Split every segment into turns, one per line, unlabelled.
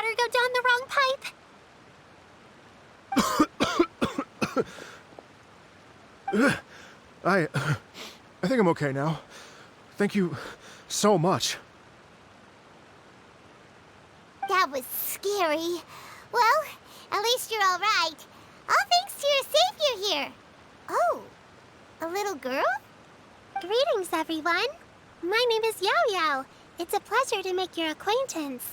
water go down the wrong pipe?
I think I'm okay now. Thank you so much.
That was scary. Well, at least you're all right. All thanks to your savior here. Oh, a little girl? Greetings, everyone. My name is Yaoyao. It's a pleasure to make your acquaintance.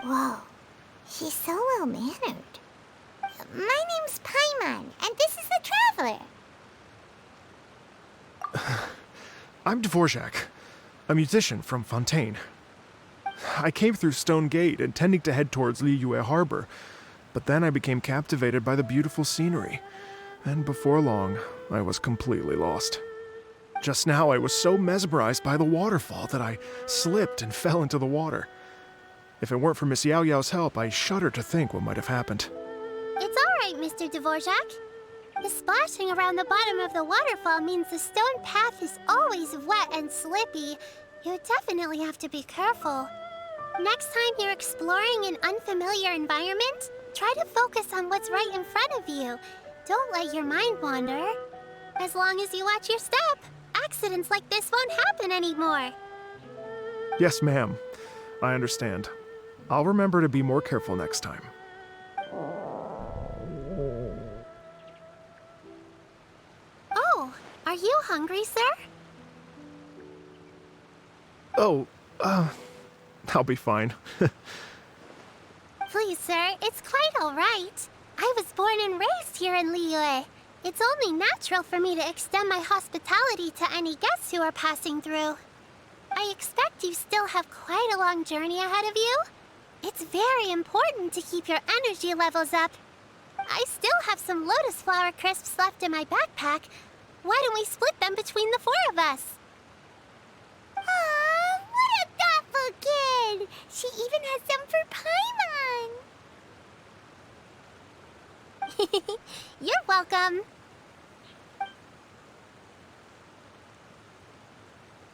Whoa, she's so well-mannered. My name's Paimon, and this is the Traveler.
I'm Dvorak, a musician from Fontaine. I came through Stone Gate intending to head towards Liyue Harbor, but then I became captivated by the beautiful scenery, and before long, I was completely lost. Just now, I was so mesmerized by the waterfall that I slipped and fell into the water. If it weren't for Miss Yaoyao's help, I shudder to think what might have happened.
It's all right, Mr. Dvorak. The splashing around the bottom of the waterfall means the stone path is always wet and slippy. You definitely have to be careful. Next time you're exploring an unfamiliar environment, try to focus on what's right in front of you. Don't let your mind wander. As long as you watch your step, accidents like this won't happen anymore.
Yes, ma'am. I understand. I'll remember to be more careful next time.
Oh, are you hungry, sir?
Oh, I'll be fine.
Please, sir, it's quite all right. I was born and raised here in Liyue. It's only natural for me to extend my hospitality to any guests who are passing through. I expect you still have quite a long journey ahead of you. It's very important to keep your energy levels up. I still have some lotus flower crisps left in my backpack. Why don't we split them between the 4 of us? Aw, what a thoughtful kid! She even has some for Paimon! You're welcome.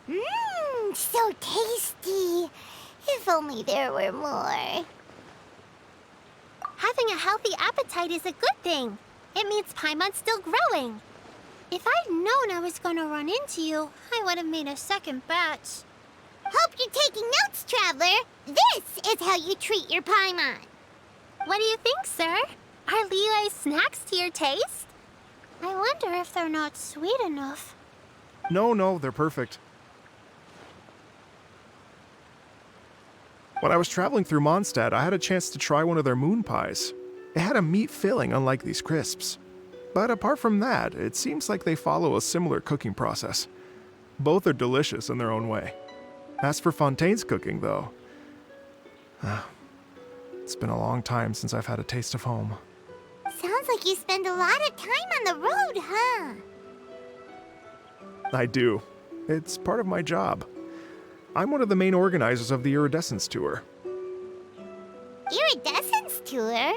Mmm, so tasty. If only there were more. Having a healthy appetite is a good thing. It means Paimon's still growing. If I'd known I was gonna run into you, I would have made a second batch. Hope you're taking notes, Traveler. This is how you treat your Paimon. What do you think, sir? Are Liyue's snacks to your taste? I wonder if they're not sweet enough.
No, they're perfect. When I was traveling through Mondstadt, I had a chance to try one of their moon pies. It had a meat filling, unlike these crisps. But apart from that, it seems like they follow a similar cooking process. Both are delicious in their own way. As for Fontaine's cooking, though, it's been a long time since I've had a taste of home.
Sounds like you spend a lot of time on the road, huh?
I do. It's part of my job. I'm one of the main organizers of the Iridescence Tour.
Iridescence Tour?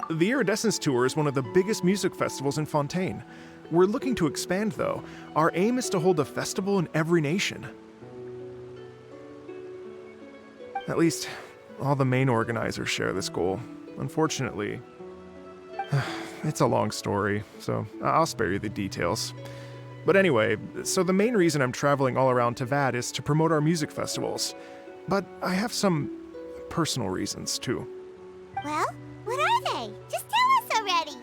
The Iridescence Tour is one of the biggest music festivals in Fontaine. We're looking to expand, though. Our aim is to hold a festival in every nation. At least, all the main organizers share this goal. Unfortunately, it's a long story, so I'll spare you the details. But anyway, so the main reason I'm traveling all around Tavad is to promote our music festivals. But I have some personal reasons, too.
Well, what are they? Just tell us already.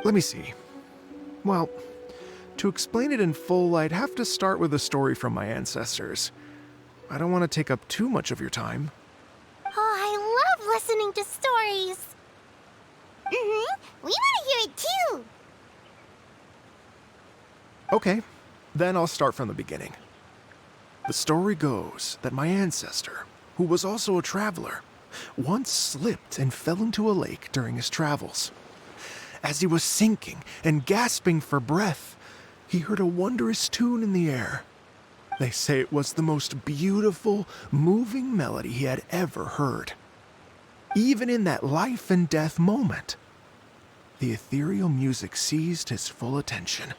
Let me see. Well, to explain it in full, I'd have to start with a story from my ancestors. I don't want to take up too much of your time.
Oh, I love listening to stories. We want to hear it too.
Okay, then I'll start from the beginning. The story goes that my ancestor, who was also a traveler, once slipped and fell into a lake during his travels. As he was sinking and gasping for breath, he heard a wondrous tune in the air. They say it was the most beautiful, moving melody he had ever heard. Even in that life and death moment, the ethereal music seized his full attention.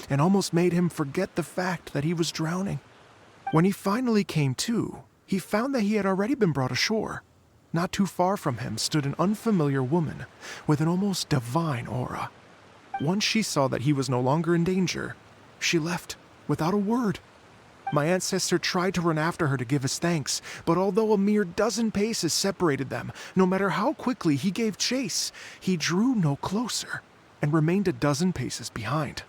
and almost made him forget the fact that he was drowning. When he finally came to, he found that he had already been brought ashore. Not too far from him stood an unfamiliar woman with an almost divine aura. Once she saw that he was no longer in danger, she left without a word. My ancestor tried to run after her to give his thanks, but although a mere dozen paces separated them, no matter how quickly he gave chase, he drew no closer and remained a dozen paces behind.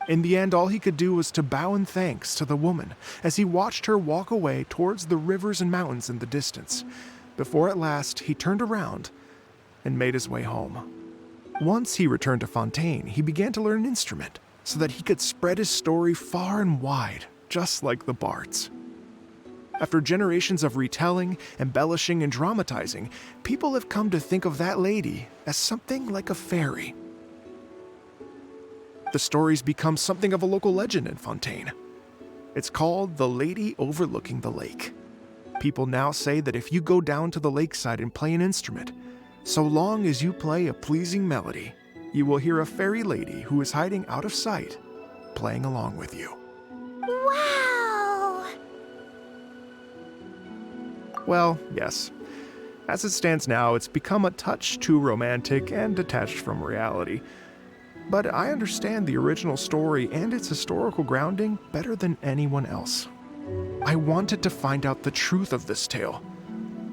In the end, all he could do was to bow in thanks to the woman as he watched her walk away towards the rivers and mountains in the distance, before at last he turned around and made his way home. Once he returned to Fontaine, he began to learn an instrument so that he could spread his story far and wide, just like the bards. After generations of retelling, embellishing, and dramatizing, people have come to think of that lady as something like a fairy. The story's become something of a local legend in Fontaine. It's called the Lady Overlooking the Lake. People now say that if you go down to the lakeside and play an instrument, so long as you play a pleasing melody, you will hear a fairy lady who is hiding out of sight, playing along with you.
Wow!
Well, yes. As it stands now, it's become a touch too romantic and detached from reality. But I understand the original story and its historical grounding better than anyone else. I wanted to find out the truth of this tale.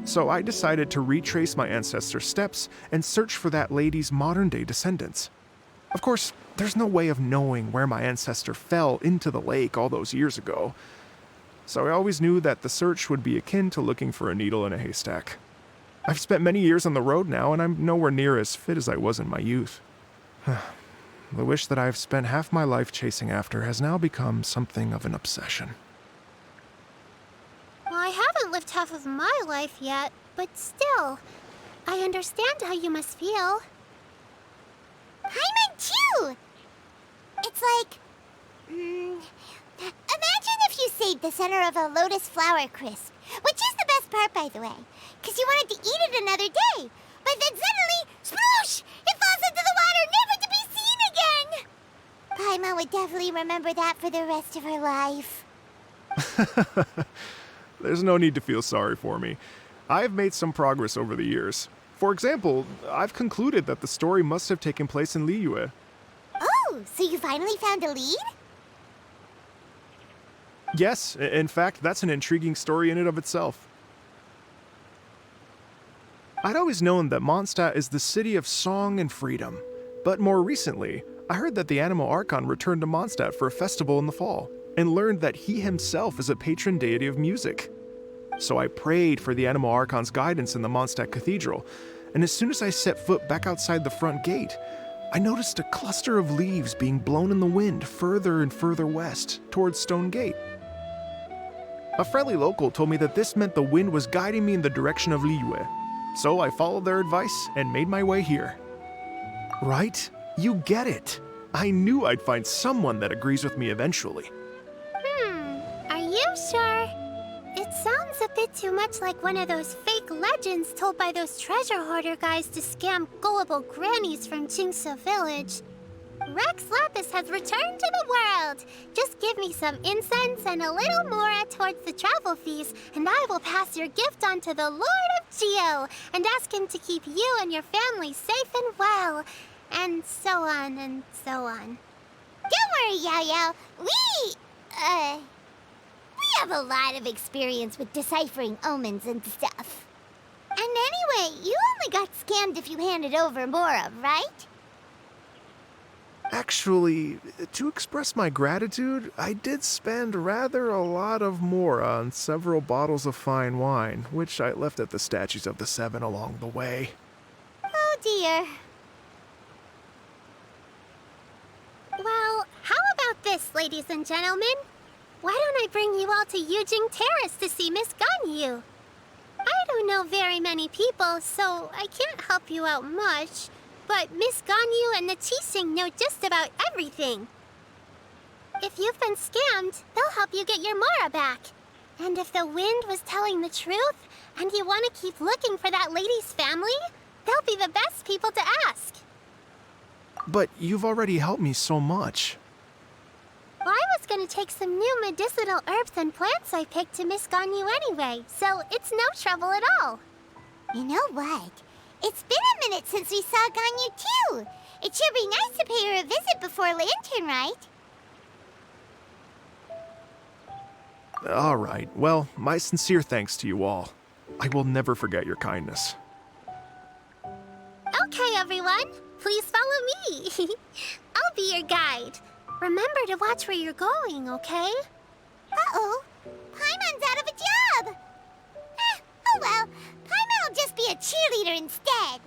So I decided to retrace my ancestors' steps and search for that lady's modern-day descendants. Of course, there's no way of knowing where my ancestor fell into the lake all those years ago. So I always knew that the search would be akin to looking for a needle in a haystack. I've spent many years on the road now, and I'm nowhere near as fit as I was in my youth. The wish that I've spent half my life chasing after has now become something of an obsession.
Well, I haven't lived half of my life yet, but still, I understand how you must feel. Paimon too! It's like... imagine if you saved the center of a lotus flower crisp, which is the best part, by the way, because you wanted to eat it another day. But then suddenly, sploosh! It falls into the water, never to be seen again! Paimon would definitely remember that for the rest of her life.
There's no need to feel sorry for me. I've made some progress over the years. For example, I've concluded that the story must have taken place in Liyue.
Oh, so you finally found a lead?
Yes, in fact, that's an intriguing story in and of itself. I'd always known that Mondstadt is the city of song and freedom, but more recently, I heard that the Anemo Archon returned to Mondstadt for a festival in the fall, and learned that he himself is a patron deity of music. So I prayed for the Anemo Archon's guidance in the Mondstadt Cathedral, and as soon as I set foot back outside the front gate, I noticed a cluster of leaves being blown in the wind further and further west, towards Stone Gate. A friendly local told me that this meant the wind was guiding me in the direction of Liyue, so I followed their advice and made my way here. Right? You get it. I knew I'd find someone that agrees with me eventually.
Are you sure? It sounds a bit too much like one of those fake legends told by those treasure hoarder guys to scam gullible grannies from Jingsa Village. Rex Lapis has returned to the world. Just give me some incense and a little mora towards the travel fees, and I will pass your gift on to the Lord of Geo and ask him to keep you and your family safe and well. And so on and so on. Don't worry, Yaoyao. We have a lot of experience with deciphering omens and stuff. And anyway, you only got scammed if you handed over Mora, right?
Actually, to express my gratitude, I did spend rather a lot of mora on several bottles of fine wine, which I left at the Statues of the Seven along the way.
Oh dear. Well, how about this, ladies and gentlemen? Why don't I bring you all to Yujing Terrace to see Miss Ganyu? I don't know very many people, so I can't help you out much. But Miss Ganyu and the Qixing know just about everything. If you've been scammed, they'll help you get your Mora back. And if the wind was telling the truth, and you want to keep looking for that lady's family, they'll be the best people to ask.
But you've already helped me so much.
Well, I was gonna take some new medicinal herbs and plants I picked to Miss Ganyu anyway, so it's no trouble at all.
You know what? It's been a minute since we saw Ganyu too. It should be nice to pay her a visit before Lantern, right?
All right, well, my sincere thanks to you all. I will never forget your kindness.
Okay, everyone, please follow me. I'll be your guide. Remember to watch where you're going, okay?
Uh-oh. Paimon's out of a job. Oh well, Paimon will just be a cheerleader instead.